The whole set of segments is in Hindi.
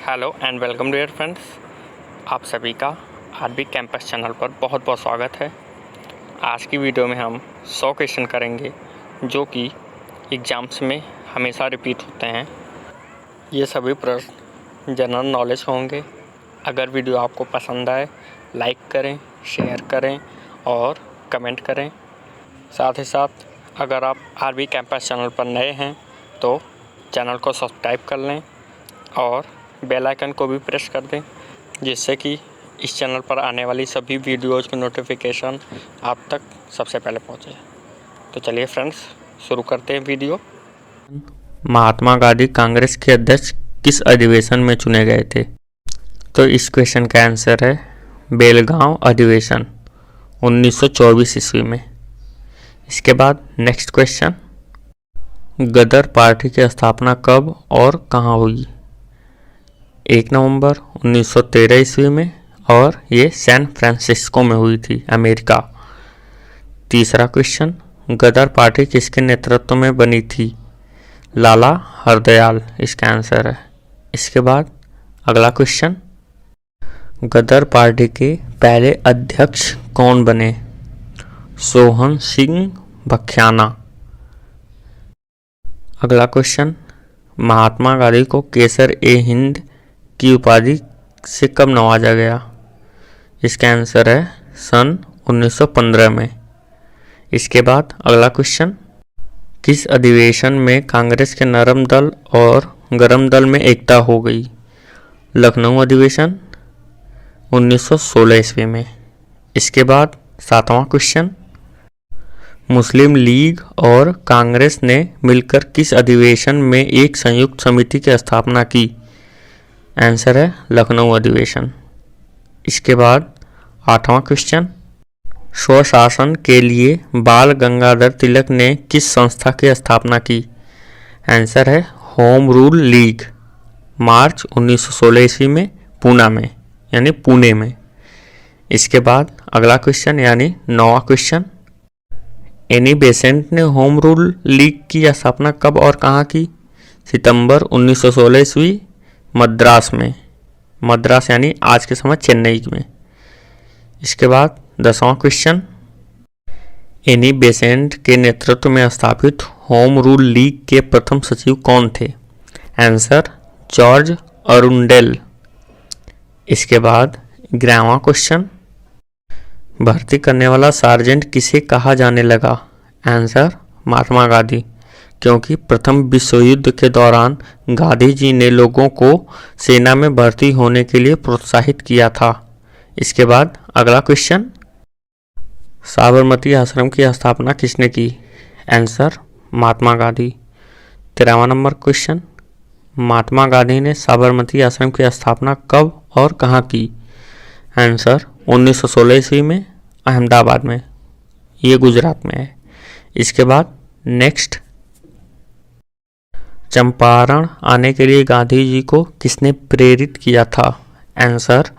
Hello and welcome dear friends. आप सभी का आरबी कैंपस चैनल पर बहुत बहुत स्वागत है। आज की वीडियो में हम 100 क्वेश्चन करेंगे जो कि एग्ज़ाम्स में हमेशा रिपीट होते हैं। ये सभी प्रश्न जनरल नॉलेज होंगे। अगर वीडियो आपको पसंद आए लाइक करें, शेयर करें और कमेंट करें। साथ ही साथ अगर आप आरबी कैंपस चैनल पर नए हैं तो चैनल को सब्सक्राइब कर लें और बेल आइकन को भी प्रेस कर दें, जिससे कि इस चैनल पर आने वाली सभी वीडियोज़ की नोटिफिकेशन आप तक सबसे पहले पहुंचे। तो चलिए फ्रेंड्स, शुरू करते हैं वीडियो। महात्मा गांधी कांग्रेस के अध्यक्ष किस अधिवेशन में चुने गए थे? तो इस क्वेश्चन का आंसर है बेलगांव अधिवेशन 1924 ईस्वी में। इसके बाद नेक्स्ट क्वेश्चन, गदर पार्टी की स्थापना कब और कहाँ हुई? 1 नवंबर 1913 ईस्वी में और ये सैन फ्रांसिस्को में हुई थी, अमेरिका। तीसरा क्वेश्चन, गदर पार्टी किसके नेतृत्व में बनी थी? लाला हरदयाल इसका आंसर है। इसके बाद अगला क्वेश्चन, गदर पार्टी के पहले अध्यक्ष कौन बने? सोहन सिंह भख्याना। अगला क्वेश्चन, महात्मा गांधी को केसर-ए-हिंद की उपाधि से कब नवाजा गया? इसका आंसर है सन 1915 में। इसके बाद अगला क्वेश्चन, किस अधिवेशन में कांग्रेस के नरम दल और गरम दल में एकता हो गई? लखनऊ अधिवेशन 1916 ईस्वी में। इसके बाद 7वां क्वेश्चन, मुस्लिम लीग और कांग्रेस ने मिलकर किस अधिवेशन में एक संयुक्त समिति की स्थापना की? आंसर है लखनऊ अधिवेशन। इसके बाद 8वां क्वेश्चन, स्वशासन के लिए बाल गंगाधर तिलक ने किस संस्था की स्थापना की? आंसर है होम रूल लीग, मार्च 1916 ईस्वी में पूना में, यानी पुणे में। इसके बाद अगला क्वेश्चन यानी 9वां क्वेश्चन, एनी बेसेंट ने होम रूल लीग की स्थापना कब और कहाँ की? सितंबर 1916 ईस्वी, मद्रास में। मद्रास यानी आज के समय चेन्नई में। इसके बाद 10वां क्वेश्चन, एनी बेसेंट के नेतृत्व में स्थापित होम रूल लीग के प्रथम सचिव कौन थे? Answer George Arundale. इसके बाद 11वां क्वेश्चन, भर्ती करने वाला सार्जेंट किसे कहा जाने लगा? आंसर महात्मा गांधी, क्योंकि प्रथम विश्व युद्ध के दौरान गांधी जी ने लोगों को सेना में भर्ती होने के लिए प्रोत्साहित किया था। इसके बाद अगला क्वेश्चन, साबरमती आश्रम की स्थापना किसने की? Answer Mahatma Gandhi. 13वां number question, Mahatma Gandhi ने साबरमती आश्रम की स्थापना कब और कहाँ की? आंसर 1916 ईस्वी में, अहमदाबाद में, ये गुजरात में है। इसके बाद नेक्स्ट, चंपारण आने के लिए गांधी जी को किसने प्रेरित किया था? आंसर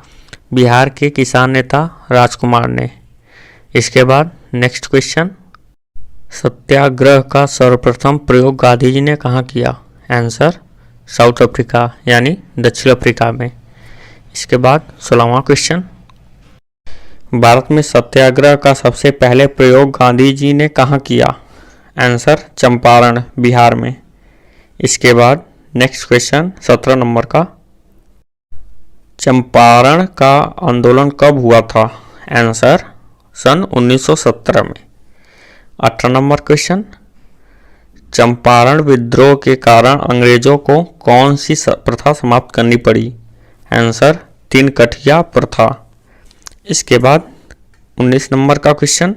बिहार के किसान नेता राजकुमार ने। इसके बाद नेक्स्ट क्वेश्चन, सत्याग्रह का सर्वप्रथम प्रयोग गांधी जी ने कहाँ किया? आंसर साउथ अफ्रीका यानी दक्षिण अफ्रीका में। इसके बाद 16वां क्वेश्चन, भारत में सत्याग्रह का सबसे पहले प्रयोग गांधी जी ने कहाँ किया? आंसर चंपारण, बिहार में। इसके बाद नेक्स्ट क्वेश्चन 17 नंबर का, चंपारण का आंदोलन कब हुआ था? आंसर सन 1917 में। 18 नंबर क्वेश्चन, चंपारण विद्रोह के कारण अंग्रेजों को कौन सी प्रथा समाप्त करनी पड़ी? आंसर तीन कठिया प्रथा। इसके बाद 19 नंबर का क्वेश्चन,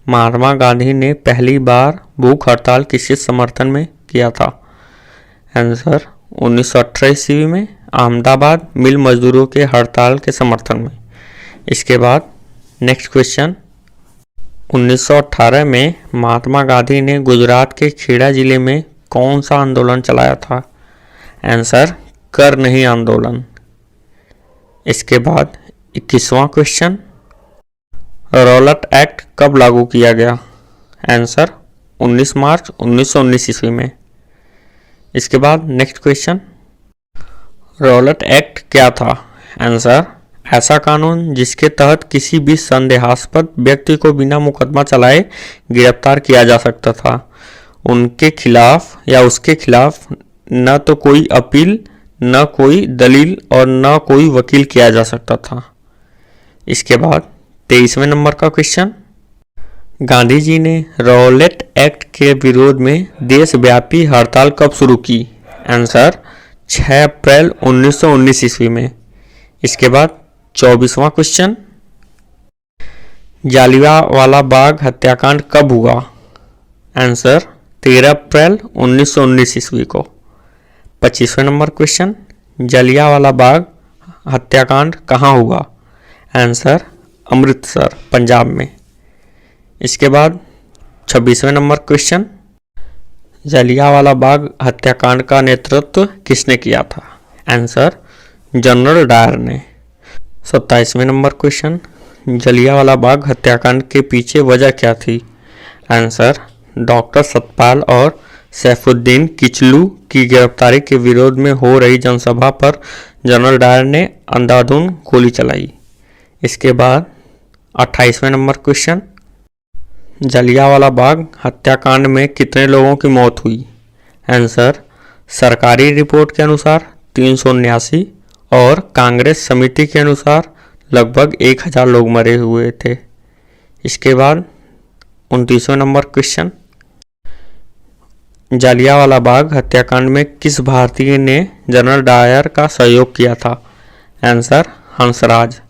महात्मा गांधी ने पहली बार भूख हड़ताल किसके समर्थन में किया था? आंसर 1918 ईस्वी में, अहमदाबाद मिल मजदूरों के हड़ताल के समर्थन में। इसके बाद नेक्स्ट क्वेश्चन, 1918 में महात्मा गांधी ने गुजरात के खेड़ा जिले में कौन सा आंदोलन चलाया था? आंसर कर नहीं आंदोलन। इसके बाद 21वां क्वेश्चन, रॉलेट एक्ट कब लागू किया गया? आंसर 19 मार्च 1919 ईस्वी में। इसके बाद नेक्स्ट क्वेश्चन, रॉलेट एक्ट क्या था? आंसर, ऐसा कानून जिसके तहत किसी भी संदेहास्पद व्यक्ति को बिना मुकदमा चलाए गिरफ्तार किया जा सकता था। उनके खिलाफ या उसके खिलाफ न तो कोई अपील, न कोई दलील और न कोई वकील किया जा सकता था। इसके बाद 23वें नंबर का क्वेश्चन, गांधी जी ने रॉलेट एक्ट के विरोध में देशव्यापी हड़ताल कब शुरू की? आंसर, 6 अप्रैल 1919 ईस्वी में। इसके बाद 24वां क्वेश्चन, जालियांवाला बाग हत्याकांड कब हुआ? आंसर, 13 अप्रैल 1919 ईस्वी को। 25वें नंबर क्वेश्चन, जालियांवाला बाग हत्याकांड कहाँ हुआ? आंसर, अमृतसर, पंजाब में। इसके बाद 26वें नंबर क्वेश्चन, जालियांवाला बाग हत्याकांड का नेतृत्व किसने किया था? आंसर, जनरल डायर ने। 27वें नंबर क्वेश्चन, जालियांवाला बाग हत्याकांड के पीछे वजह क्या थी? आंसर, डॉक्टर सतपाल और सैफुद्दीन किचलू की गिरफ्तारी के विरोध में हो रही जनसभा पर जनरल डायर ने अंधाधुंध गोली चलाई। इसके बाद 28वें नंबर क्वेश्चन, जालियांवाला बाग हत्याकांड में कितने लोगों की मौत हुई? आंसर, सरकारी रिपोर्ट के अनुसार 379 और कांग्रेस समिति के अनुसार लगभग 1000 लोग मरे हुए थे। इसके बाद 29वें नंबर क्वेश्चन, जालियांवाला बाग हत्याकांड में किस भारतीय ने जनरल डायर का सहयोग किया था? आंसर, हंसराज।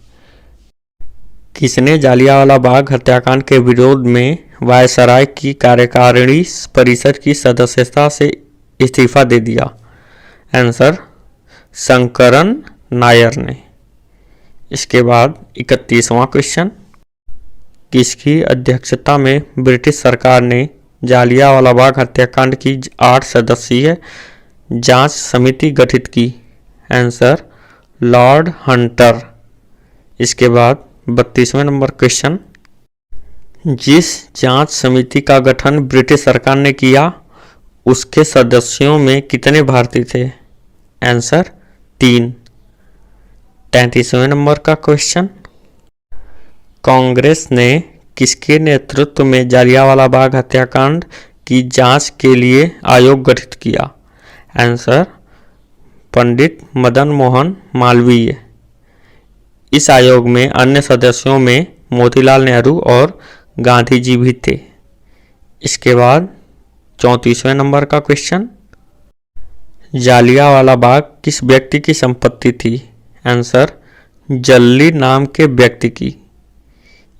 किसने जालियांवाला बाग हत्याकांड के विरोध में वायसराय की कार्यकारिणी परिषद की सदस्यता से इस्तीफा दे दिया? आंसर, शंकरन नायर ने। इसके बाद 31वां क्वेश्चन, किसकी अध्यक्षता में ब्रिटिश सरकार ने जालियांवाला बाग हत्याकांड की 8 सदस्यीय जांच समिति गठित की? Answer, Lord Hunter. इसके बाद 32वें नंबर क्वेश्चन, जिस जांच समिति का गठन ब्रिटिश सरकार ने किया उसके सदस्यों में कितने भारतीय थे? आंसर, 3। 33वें नंबर का क्वेश्चन, कांग्रेस ने किसके नेतृत्व में जालियांवाला बाग हत्याकांड की जांच के लिए आयोग गठित किया? आंसर, पंडित मदन मोहन मालवीय। इस आयोग में अन्य सदस्यों में मोतीलाल नेहरू और गांधी जी भी थे। इसके बाद 34वें नंबर का क्वेश्चन, जालियांवाला बाग किस व्यक्ति की संपत्ति थी? आंसर, जल्ली नाम के व्यक्ति की।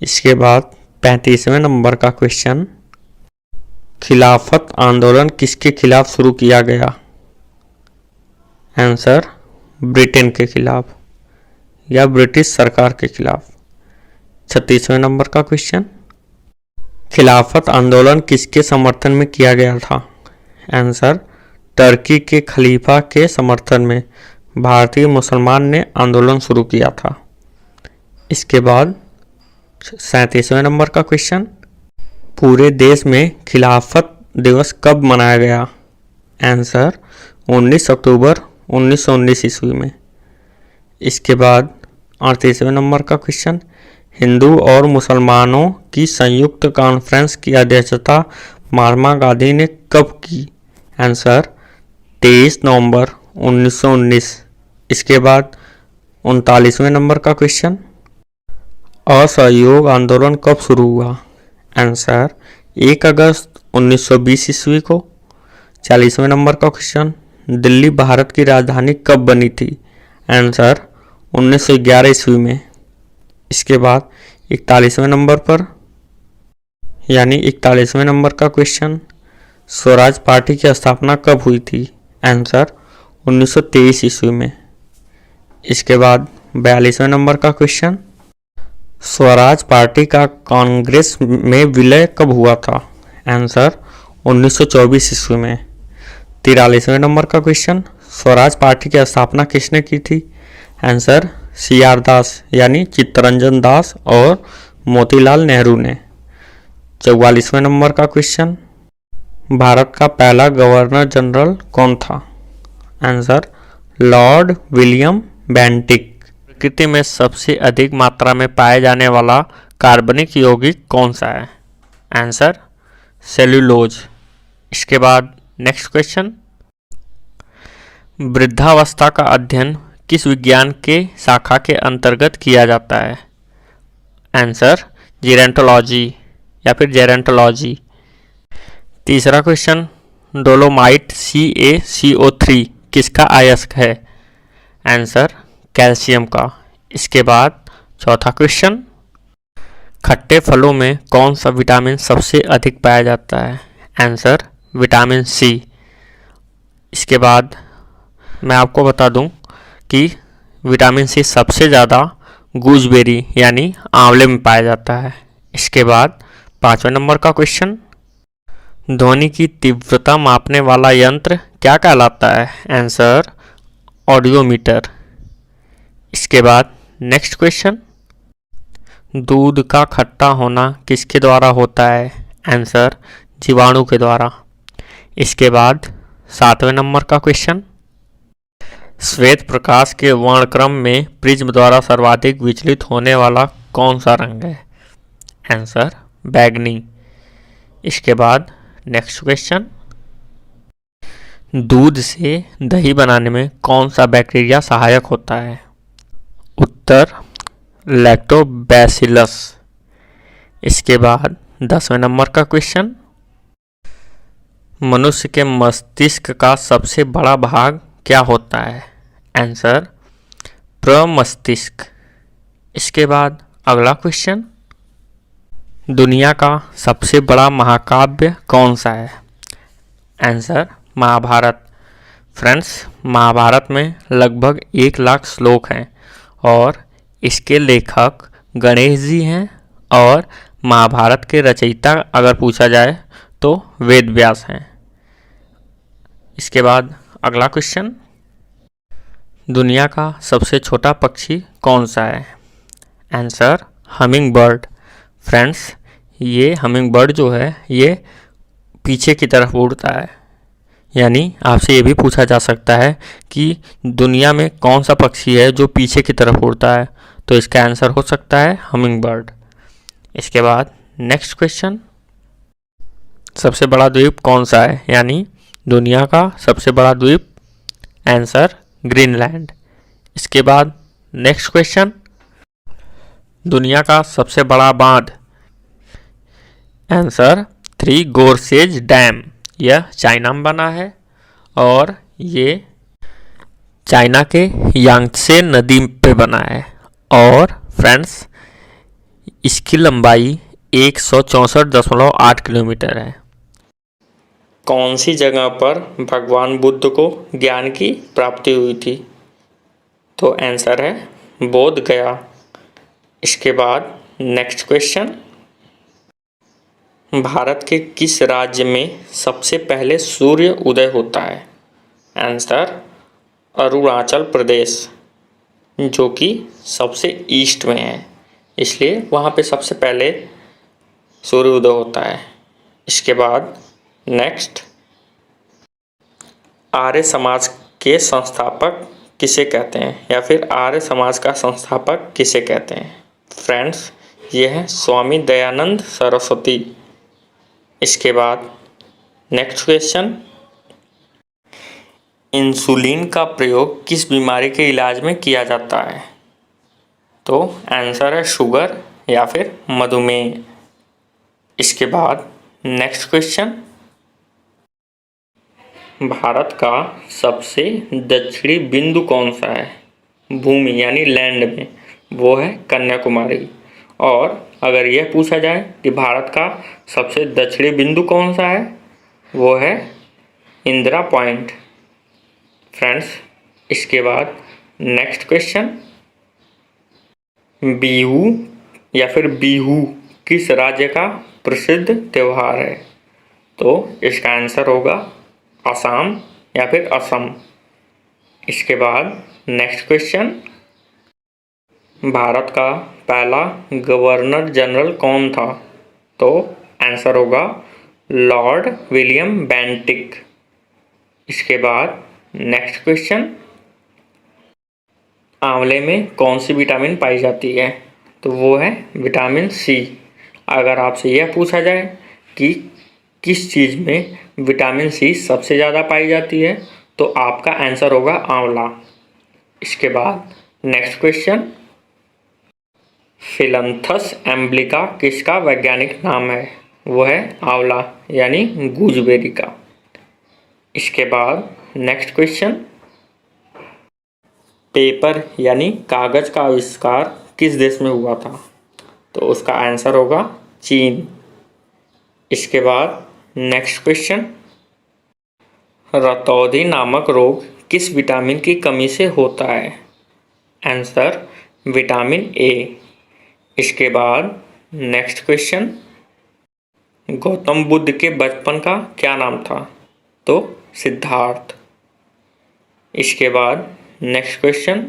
इसके बाद 35वें नंबर का क्वेश्चन, खिलाफत आंदोलन किसके खिलाफ शुरू किया गया? आंसर, ब्रिटेन के खिलाफ या ब्रिटिश सरकार के खिलाफ। 36वें नंबर का क्वेश्चन, खिलाफत आंदोलन किसके समर्थन में किया गया था? आंसर, टर्की के खलीफा के समर्थन में भारतीय मुसलमान ने आंदोलन शुरू किया था। इसके बाद 37वें नंबर का क्वेश्चन, पूरे देश में खिलाफत दिवस कब मनाया गया? आंसर, 19 अक्टूबर 1919 ईस्वी में। इसके बाद 38वें नंबर का क्वेश्चन, हिंदू और मुसलमानों की संयुक्त कॉन्फ्रेंस की अध्यक्षता महात्मा गांधी ने कब की? आंसर, 23 नवंबर 1919। इसके बाद 39वें नंबर का क्वेश्चन, असहयोग आंदोलन कब शुरू हुआ? आंसर, 1 अगस्त 1920 ईस्वी को। 40वें नंबर का क्वेश्चन, दिल्ली भारत की राजधानी कब बनी थी? आंसर, 1911 ईस्वी में। इसके बाद 41वें नंबर पर यानी 41वें नंबर का क्वेश्चन, स्वराज पार्टी की स्थापना कब हुई थी? आंसर, 1923 ईस्वी में। इसके बाद 42वें नंबर का क्वेश्चन, स्वराज पार्टी का कांग्रेस में विलय कब हुआ था? आंसर, 1924 ईस्वी में। 43वें नंबर का क्वेश्चन, स्वराज पार्टी की स्थापना किसने की थी? आंसर, CR दास यानी चित्तरंजन दास और मोतीलाल नेहरू ने। 44वें नंबर का क्वेश्चन, भारत का पहला गवर्नर जनरल कौन था? Answer, Lord William Bentinck. प्रकृति में सबसे अधिक मात्रा में पाए जाने वाला कार्बनिक यौगिक कौन सा है? Answer cellulose. इसके बाद नेक्स्ट क्वेश्चन, वृद्धावस्था का अध्ययन किस विज्ञान के शाखा के अंतर्गत किया जाता है? आंसर जेरेंटोलॉजी या फिर जेरेंटोलॉजी। तीसरा क्वेश्चन, डोलोमाइट CaCO3 किसका अयस्क है? आंसर कैल्शियम का। इसके बाद चौथा क्वेश्चन, खट्टे फलों में कौन सा विटामिन सबसे अधिक पाया जाता है? Answer vitamin C। इसके बाद मैं आपको बता दूं कि विटामिन C सबसे ज़्यादा गूजबेरी यानी आंवले में पाया जाता है। इसके बाद 5वें नंबर का क्वेश्चन, ध्वनि की तीव्रता मापने वाला यंत्र क्या कहलाता है? Answer audiometer. इसके बाद नेक्स्ट क्वेश्चन, दूध का खट्टा होना किसके द्वारा होता है? आंसर जीवाणु के द्वारा। इसके बाद 7वें नंबर का क्वेश्चन, श्वेत प्रकाश के वर्णक्रम में प्रिज्म द्वारा सर्वाधिक विचलित होने वाला कौन सा रंग है? आंसर बैंगनी। इसके बाद नेक्स्ट क्वेश्चन, दूध से दही बनाने में कौन सा बैक्टीरिया सहायक होता है? उत्तर लैक्टोबैसिलस। इसके बाद 10वें नंबर का क्वेश्चन, मनुष्य के मस्तिष्क का सबसे बड़ा भाग क्या होता है? आंसर प्रमस्तिष्क। इसके बाद अगला क्वेश्चन, दुनिया का सबसे बड़ा महाकाव्य कौन सा है? आंसर महाभारत। फ्रेंड्स, महाभारत में लगभग 1 लाख श्लोक हैं और इसके लेखक गणेश जी हैं और महाभारत के रचयिता अगर पूछा जाए तो वेद व्यास हैं। इसके बाद अगला क्वेश्चन, दुनिया का सबसे छोटा पक्षी कौन सा है? Answer humming bird. फ्रेंड्स, ये हमिंग बर्ड जो है ये पीछे की तरफ उड़ता है, यानी आपसे ये भी पूछा जा सकता है कि दुनिया में कौन सा पक्षी है जो पीछे की तरफ उड़ता है, तो इसका आंसर हो सकता है हमिंग बर्ड। इसके बाद नेक्स्ट क्वेश्चन, सबसे बड़ा द्वीप कौन सा है, यानी दुनिया का सबसे बड़ा द्वीप? Answer Greenland. इसके बाद नेक्स्ट क्वेश्चन, दुनिया का सबसे बड़ा बांध? Answer 3 gorges dam. यह चाइना में बना है और ये चाइना के यांगत्से नदी पे बना है और फ्रेंड्स इसकी लंबाई 164.8 किलोमीटर है। कौन सी जगह पर भगवान बुद्ध को ज्ञान की प्राप्ति हुई थी? तो आंसर है बोध गया। इसके बाद नेक्स्ट क्वेश्चन, भारत के किस राज्य में सबसे पहले सूर्य उदय होता है? आंसर अरुणाचल प्रदेश, जो कि सबसे ईस्ट में है, इसलिए वहाँ पे सबसे पहले सूर्य उदय होता है। इसके बाद नेक्स्ट, आर्य समाज के संस्थापक किसे कहते हैं या फिर आर्य समाज का संस्थापक किसे कहते हैं? फ्रेंड्स, ये है स्वामी दयानंद सरस्वती। इसके बाद नेक्स्ट क्वेश्चन, इंसुलिन का प्रयोग किस बीमारी के इलाज में किया जाता है? तो आंसर है शुगर या फिर मधुमेह। इसके बाद नेक्स्ट क्वेश्चन, भारत का सबसे दक्षिणी बिंदु कौन सा है? भूमि यानी लैंड में, वो है कन्याकुमारी। और अगर यह पूछा जाए कि भारत का सबसे दक्षिणी बिंदु कौन सा है, वो है इंदिरा पॉइंट। फ्रेंड्स, इसके बाद नेक्स्ट क्वेश्चन, बिहू या फिर बिहू किस राज्य का प्रसिद्ध त्यौहार है? तो इसका आंसर होगा असम या फिर असम। इसके बाद नेक्स्ट क्वेश्चन, भारत का पहला गवर्नर जनरल कौन था? तो आंसर होगा लॉर्ड विलियम बेंटिक। इसके बाद नेक्स्ट क्वेश्चन, आंवले में कौन सी विटामिन पाई जाती है? तो वो है विटामिन सी। अगर आपसे यह पूछा जाए कि किस चीज़ में विटामिन सी सबसे ज़्यादा पाई जाती है, तो आपका आंसर होगा आंवला। इसके बाद नेक्स्ट क्वेश्चन, फिलंथस एम्ब्लिका किसका वैज्ञानिक नाम है? वो है आंवला यानी गूजबेरी का। इसके बाद नेक्स्ट क्वेश्चन, पेपर यानी कागज का आविष्कार किस देश में हुआ था? तो उसका आंसर होगा चीन। इसके बाद नेक्स्ट क्वेश्चन, रतौंधी नामक रोग किस विटामिन की कमी से होता है? Answer vitamin A. इसके बाद नेक्स्ट क्वेश्चन, गौतम बुद्ध के बचपन का क्या नाम था? तो सिद्धार्थ। इसके बाद नेक्स्ट क्वेश्चन,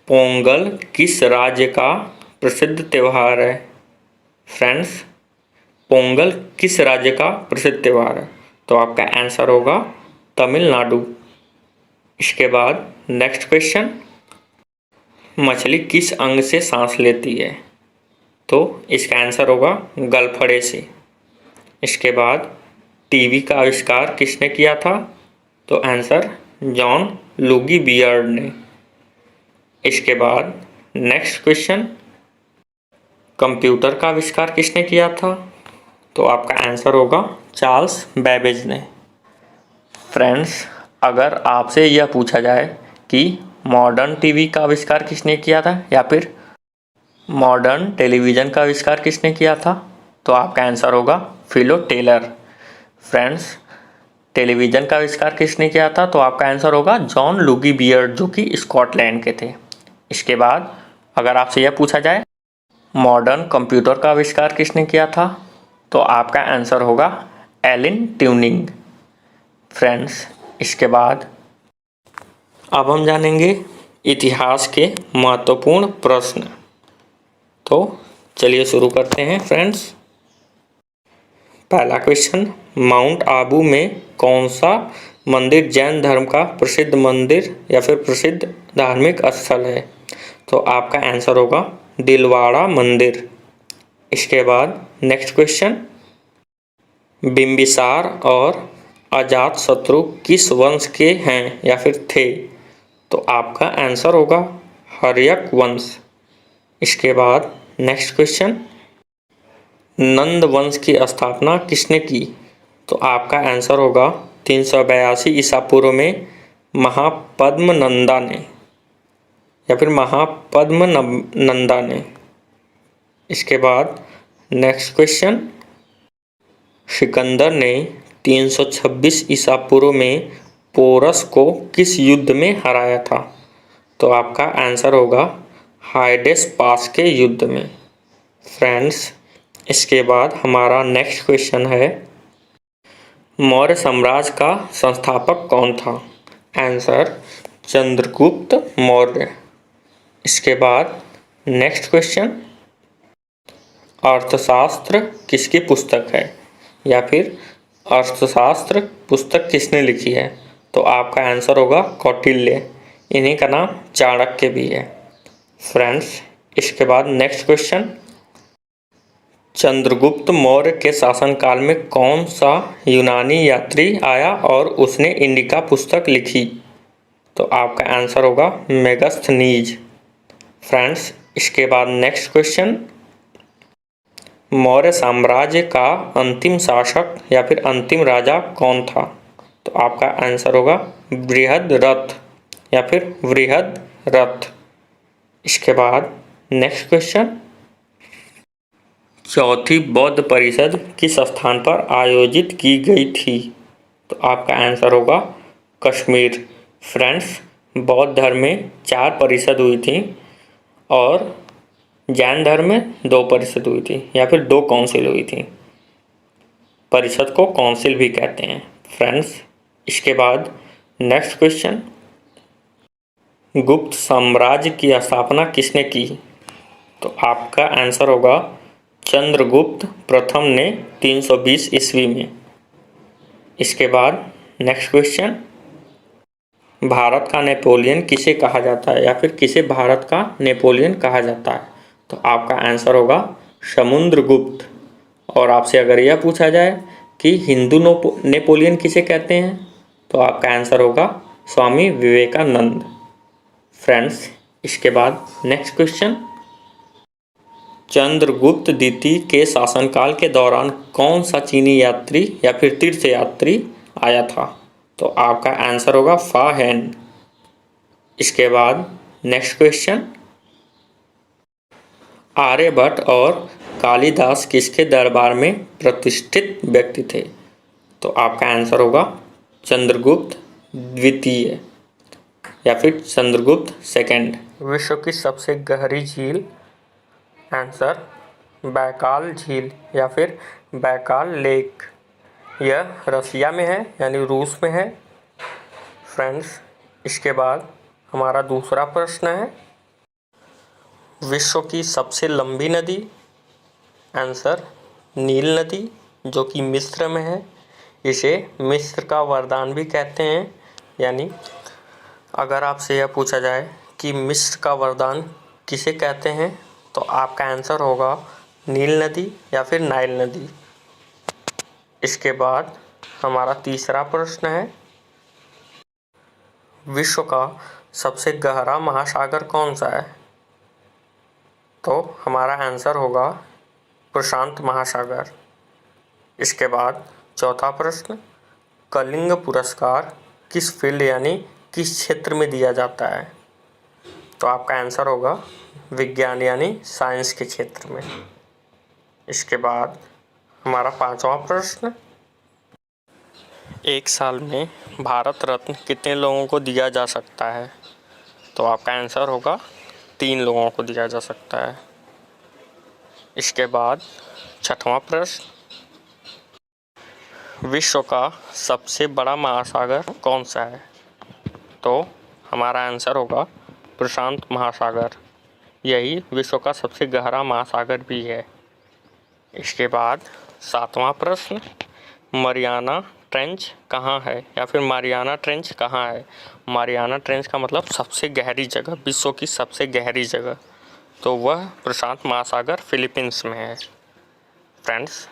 पोंगल किस राज्य का प्रसिद्ध त्यौहार है? फ्रेंड्स, पोंगल किस राज्य का प्रसिद्ध त्यौहार है? तो आपका आंसर होगा तमिलनाडु। इसके बाद नेक्स्ट क्वेश्चन, मछली किस अंग से सांस लेती है? तो इसका आंसर होगा गलफड़े से। इसके बाद टीवी का आविष्कार किसने किया था? तो आंसर जॉन लुगी बियर्ड ने। इसके बाद नेक्स्ट क्वेश्चन, कंप्यूटर का आविष्कार किसने किया था? तो आपका आंसर होगा चार्ल्स बेबेज ने। फ्रेंड्स, अगर आपसे यह पूछा जाए कि मॉडर्न टीवी का आविष्कार किसने किया था या फिर मॉडर्न टेलीविज़न का आविष्कार किसने किया था, तो आपका आंसर होगा फिलो टेलर। फ्रेंड्स, टेलीविज़न का आविष्कार किसने किया था? तो आपका आंसर होगा जॉन लुगी बियर्ड, जो कि स्कॉटलैंड के थे। इसके बाद अगर आपसे यह पूछा जाए मॉडर्न कंप्यूटर का आविष्कार किसने किया था, तो आपका आंसर होगा एलन ट्यूरिंग। फ्रेंड्स, इसके बाद अब हम जानेंगे इतिहास के महत्वपूर्ण प्रश्न। तो चलिए शुरू करते हैं फ्रेंड्स। पहला क्वेश्चन, माउंट आबू में कौन सा मंदिर जैन धर्म का प्रसिद्ध मंदिर या फिर प्रसिद्ध धार्मिक स्थल है? तो आपका आंसर होगा दिलवाड़ा मंदिर। इसके बाद नेक्स्ट क्वेश्चन, बिंबिसार और अजातशत्रु किस वंश के हैं या फिर थे? तो आपका आंसर होगा हर्यक वंश। इसके बाद नेक्स्ट क्वेश्चन, नंद वंश की स्थापना किसने की? तो आपका आंसर होगा 382 ईसा पूर्व में महापद्म नंदा ने या फिर महापद्म नंदा ने। इसके बाद नेक्स्ट क्वेश्चन, सिकंदर ने 326 ईसा पूर्व में पोरस को किस युद्ध में हराया था? तो आपका आंसर होगा हाइडेस पास के युद्ध में। फ्रेंड्स, इसके बाद हमारा नेक्स्ट क्वेश्चन है, मौर्य साम्राज्य का संस्थापक कौन था? आंसर चंद्रगुप्त मौर्य। इसके बाद नेक्स्ट क्वेश्चन, अर्थशास्त्र किसकी पुस्तक है या फिर अर्थशास्त्र पुस्तक किसने लिखी है? तो आपका आंसर होगा कौटिल्य। इन्हीं का नाम चाणक्य भी है। फ्रेंड्स, इसके बाद नेक्स्ट क्वेश्चन, चंद्रगुप्त मौर्य के शासनकाल में कौन सा यूनानी यात्री आया और उसने इंडिका पुस्तक लिखी? तो आपका आंसर होगा मेगस्थनीज। फ्रेंड्स, इसके बाद नेक्स्ट क्वेश्चन, मौर्य साम्राज्य का अंतिम शासक या फिर अंतिम राजा कौन था? तो आपका आंसर होगा बृहद्रथ या फिर बृहद्रथ। इसके बाद नेक्स्ट क्वेश्चन, चौथी बौद्ध परिषद किस स्थान पर आयोजित की गई थी? तो आपका आंसर होगा कश्मीर। फ्रेंड्स, बौद्ध धर्म में 4 परिषद हुई थी और जैन धर्म में 2 परिषद हुई थी या फिर 2 काउंसिल हुई थी। परिषद को काउंसिल भी कहते हैं। फ्रेंड्स, इसके बाद नेक्स्ट क्वेश्चन, गुप्त साम्राज्य की स्थापना किसने की? तो आपका आंसर होगा चंद्रगुप्त प्रथम ने 320 ईस्वी में। इसके बाद नेक्स्ट क्वेश्चन, भारत का नेपोलियन किसे कहा जाता है या फिर किसे भारत का नेपोलियन कहा जाता है? तो आपका आंसर होगा समुद्रगुप्त। और आपसे अगर यह पूछा जाए कि हिंदू नेपोलियन किसे कहते हैं, तो आपका आंसर होगा स्वामी विवेकानंद। फ्रेंड्स, इसके बाद नेक्स्ट क्वेश्चन, चंद्रगुप्त द्वितीय के शासनकाल के दौरान कौन सा चीनी यात्री या फिर तीर्थयात्री आया था? तो आपका आंसर होगा फा हेन। इसके बाद नेक्स्ट क्वेश्चन, आर्यभट्ट और कालिदास किसके दरबार में प्रतिष्ठित व्यक्ति थे? तो आपका आंसर होगा चंद्रगुप्त द्वितीय या फिर चंद्रगुप्त सेकंड। विश्व की सबसे गहरी झील, आंसर बैकाल झील या फिर बैकाल लेक। यह रसिया में है यानी रूस में है। फ्रेंड्स, इसके बाद हमारा दूसरा प्रश्न है, विश्व की सबसे लंबी नदी, आंसर नील नदी जो कि मिस्र में है। इसे मिस्र का वरदान भी कहते हैं। यानी अगर आपसे यह पूछा जाए कि मिस्र का वरदान किसे कहते हैं, तो आपका आंसर होगा नील नदी या फिर नाइल नदी। इसके बाद हमारा तीसरा प्रश्न है, विश्व का सबसे गहरा महासागर कौन सा है? तो हमारा आंसर होगा प्रशांत महासागर। इसके बाद चौथा प्रश्न, कलिंग पुरस्कार किस फील्ड यानी किस क्षेत्र में दिया जाता है? तो आपका आंसर होगा विज्ञान यानी साइंस के क्षेत्र में। इसके बाद हमारा पांचवा प्रश्न, एक साल में भारत रत्न कितने लोगों को दिया जा सकता है? तो आपका आंसर होगा 3 लोगों को दिया जा सकता है। इसके बाद छठवां प्रश्न, विश्व का सबसे बड़ा महासागर कौन सा है? तो हमारा आंसर होगा प्रशांत महासागर। यही विश्व का सबसे गहरा महासागर भी है। इसके बाद सातवां प्रश्न, मरियाना ट्रेंच कहाँ है या फिर मारियाना ट्रेंच कहाँ है? मारियाना ट्रेंच का मतलब सबसे गहरी जगह, विश्व की सबसे गहरी जगह, तो वह प्रशांत महासागर फिलीपींस में है। फ्रेंड्स,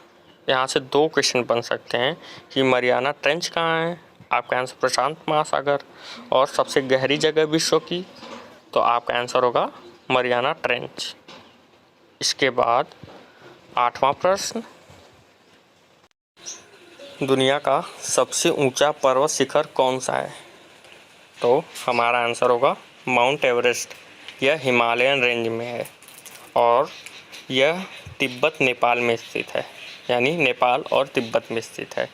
यहाँ से 2 क्वेश्चन बन सकते हैं कि मरियाना ट्रेंच कहाँ है, आपका आंसर प्रशांत महासागर, और सबसे गहरी जगह विश्व की, तो आपका आंसर होगा मरियाना ट्रेंच। इसके बाद 8वां प्रश्न, दुनिया का सबसे ऊंचा पर्वत शिखर कौन सा है? तो हमारा आंसर होगा माउंट एवरेस्ट। यह हिमालयन रेंज में है और यह तिब्बत नेपाल में स्थित है, यानी नेपाल और तिब्बत में स्थित है।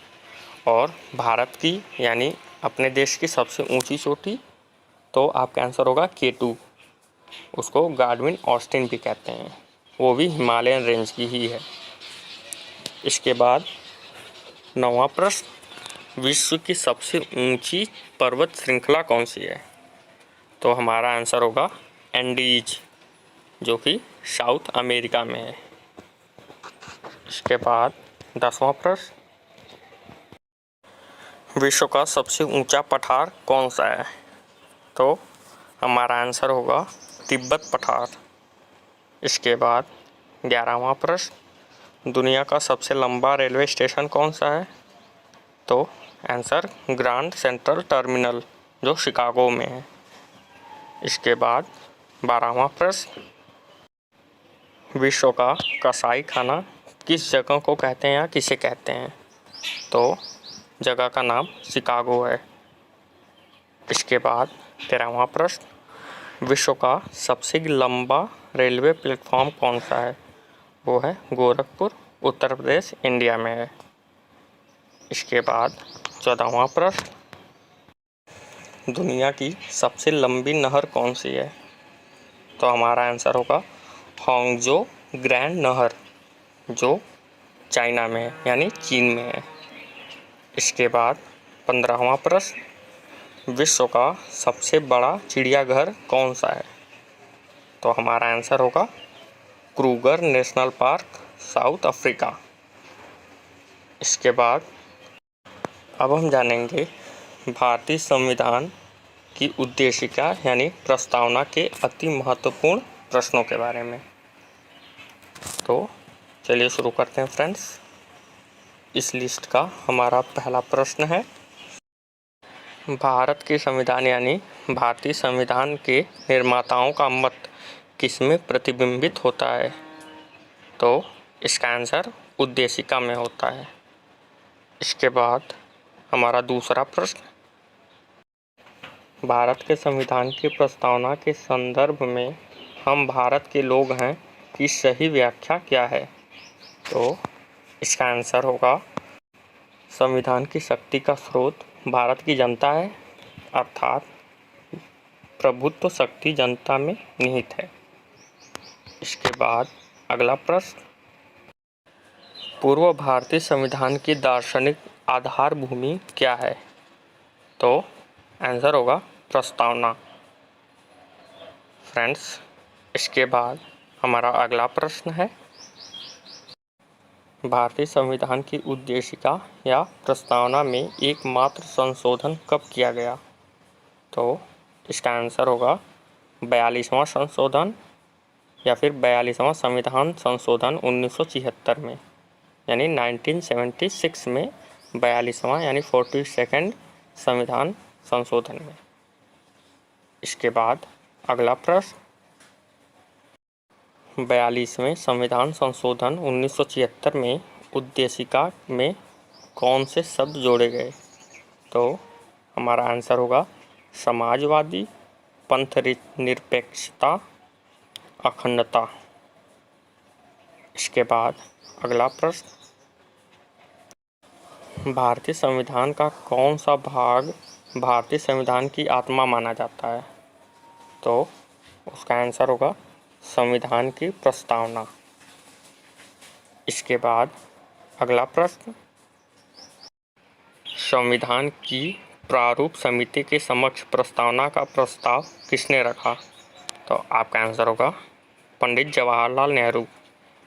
और भारत की यानी अपने देश की सबसे ऊंची चोटी, तो आपका आंसर होगा K2, उसको गाडविन ऑस्टिन भी कहते हैं, वो भी हिमालयन रेंज की ही है। इसके बाद 9वां प्रश्न, विश्व की सबसे ऊंची पर्वत श्रृंखला कौन सी है? तो हमारा आंसर होगा एंडीज, जो कि साउथ अमेरिका में है। इसके बाद 10वां प्रश्न, विश्व का सबसे ऊंचा पठार कौन सा है? तो हमारा आंसर होगा तिब्बत पठार। इसके बाद 11वां प्रश्न, दुनिया का सबसे लंबा रेलवे स्टेशन कौन सा है? तो आंसर ग्रांड सेंट्रल टर्मिनल, जो शिकागो में है। इसके बाद 12वां प्रश्न, विश्व का कसाई खाना किस जगह को कहते हैं या किसे कहते हैं? तो जगह का नाम शिकागो है। इसके बाद 13वां प्रश्न, विश्व का सबसे लंबा रेलवे प्लेटफॉर्म कौन सा है? वो है गोरखपुर, उत्तर प्रदेश, इंडिया में है। इसके बाद 14वां प्रश्न, दुनिया की सबसे लंबी नहर कौन सी है? तो हमारा आंसर होगा होंगजो ग्रैंड नहर, जो चाइना में है यानी चीन में है। इसके बाद 15वां प्रश्न, विश्व का सबसे बड़ा चिड़ियाघर कौन सा है? तो हमारा आंसर होगा Kruger national park, south Africa. इसके बाद अब हम जानेंगे भारतीय संविधान की उद्देशिका यानी प्रस्तावना के अति महत्वपूर्ण प्रश्नों के बारे में। तो चलिए शुरू करते हैं फ्रेंड्स। इस लिस्ट का हमारा पहला प्रश्न है, भारत के संविधान यानी भारतीय संविधान के निर्माताओं का मत किसमें प्रतिबिंबित होता है? तो इसका आंसर उद्देशिका में होता है। इसके बाद हमारा दूसरा प्रश्न, भारत के संविधान की प्रस्तावना के संदर्भ में हम भारत के लोग हैं की सही व्याख्या क्या है? तो इसका आंसर होगा, संविधान की शक्ति का स्रोत भारत की जनता है, अर्थात प्रभुत्व शक्ति जनता में निहित है। इसके बाद अगला प्रश्न, पूर्व भारतीय संविधान की दार्शनिक आधार भूमि क्या है? तो आंसर होगा प्रस्तावना। फ्रेंड्स, इसके बाद हमारा अगला प्रश्न है, भारतीय संविधान की उद्देशिका या प्रस्तावना में एकमात्र संशोधन कब किया गया? तो इसका आंसर होगा 42वां संशोधन या फिर 42वां संविधान संशोधन 1976 में, यानी 1976 में 42वां यानी 42nd संविधान संशोधन में। इसके बाद अगला प्रश्न, 42वें संविधान संशोधन 1976 में उद्देशिका में कौन से शब्द जोड़े गए? तो हमारा आंसर होगा समाजवादी, पंथ निरपेक्षता, अखंडता। इसके बाद अगला प्रश्न, भारतीय संविधान का कौन सा भाग भारतीय संविधान की आत्मा माना जाता है? तो उसका आंसर होगा संविधान की प्रस्तावना। इसके बाद अगला प्रश्न, संविधान की प्रारूप समिति के समक्ष प्रस्तावना का प्रस्ताव किसने रखा? तो आपका आंसर होगा पंडित जवाहरलाल नेहरू।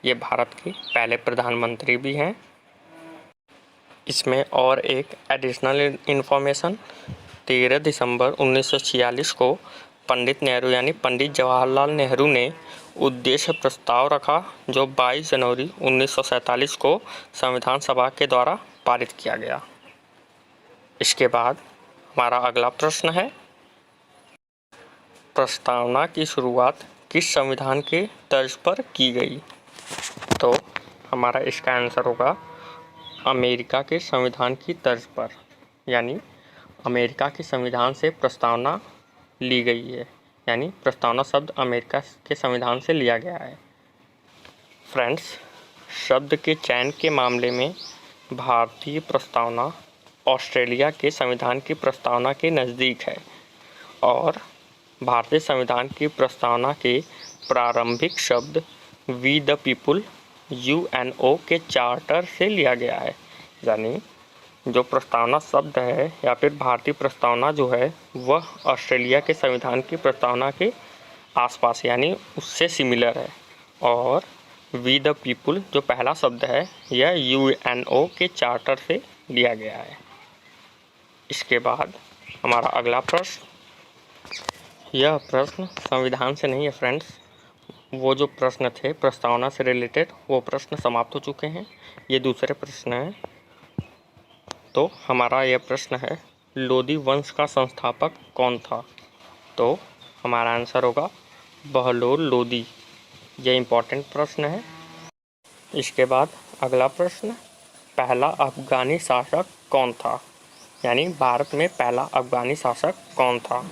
ये भारत के पहले प्रधानमंत्री भी हैं। इसमें और एक एडिशनल इन्फॉर्मेशन, 13 दिसंबर 1946 को पंडित नेहरू यानी पंडित जवाहरलाल नेहरू ने उद्देश्य प्रस्ताव रखा, जो 22 जनवरी 1947 को संविधान सभा के द्वारा पारित किया गया। इसके बाद हमारा अगला प्रश्न है, प्रस्तावना की शुरुआत किस संविधान के तर्ज पर की गई? तो हमारा इसका आंसर होगा अमेरिका के संविधान की तर्ज पर, यानी अमेरिका के संविधान से प्रस्तावना ली गई है, यानी प्रस्तावना शब्द अमेरिका के संविधान से लिया गया है। फ्रेंड्स, शब्द के चयन के मामले में भारतीय प्रस्तावना ऑस्ट्रेलिया के संविधान की प्रस्तावना के नज़दीक है और भारतीय संविधान की प्रस्तावना के प्रारंभिक शब्द वी द पीपुल UNO के चार्टर से लिया गया है। यानी जो प्रस्तावना शब्द है या फिर भारतीय प्रस्तावना जो है वह ऑस्ट्रेलिया के संविधान की प्रस्तावना के आसपास यानी उससे सिमिलर है, और वी द पीपुल जो पहला शब्द है यह UNO के चार्टर से लिया गया है। इसके बाद हमारा अगला प्रश्न, यह प्रश्न संविधान से नहीं है फ्रेंड्स, वो जो प्रश्न थे प्रस्तावना से रिलेटेड वो प्रश्न समाप्त हो चुके हैं, ये दूसरे प्रश्न हैं। तो हमारा यह प्रश्न है, लोदी वंश का संस्थापक कौन था? तो हमारा आंसर होगा बहलोल लोदी। यह इम्पोर्टेंट प्रश्न है। इसके बाद अगला प्रश्न, पहला अफगानी शासक कौन था? यानी भारत में पहला अफगानी शासक कौन था?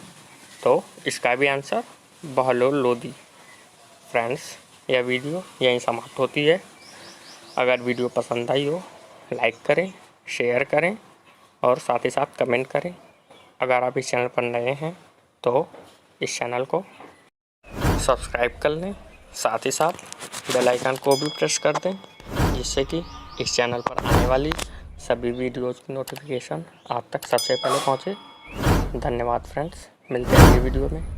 तो इसका भी आंसर बहलोल लोदी। फ्रेंड्स, यह वीडियो यहीं समाप्त होती है। अगर वीडियो पसंद आई हो लाइक करें, शेयर करें और साथ ही साथ कमेंट करें। अगर आप इस चैनल पर नए हैं तो इस चैनल को सब्सक्राइब कर लें, साथ ही साथ बेल आइकन को भी प्रेस कर दें, जिससे कि इस चैनल पर आने वाली सभी वीडियोज़ की नोटिफिकेशन आप तक सबसे पहले पहुंचे। धन्यवाद फ्रेंड्स, मिलते हैं अगली वीडियो में।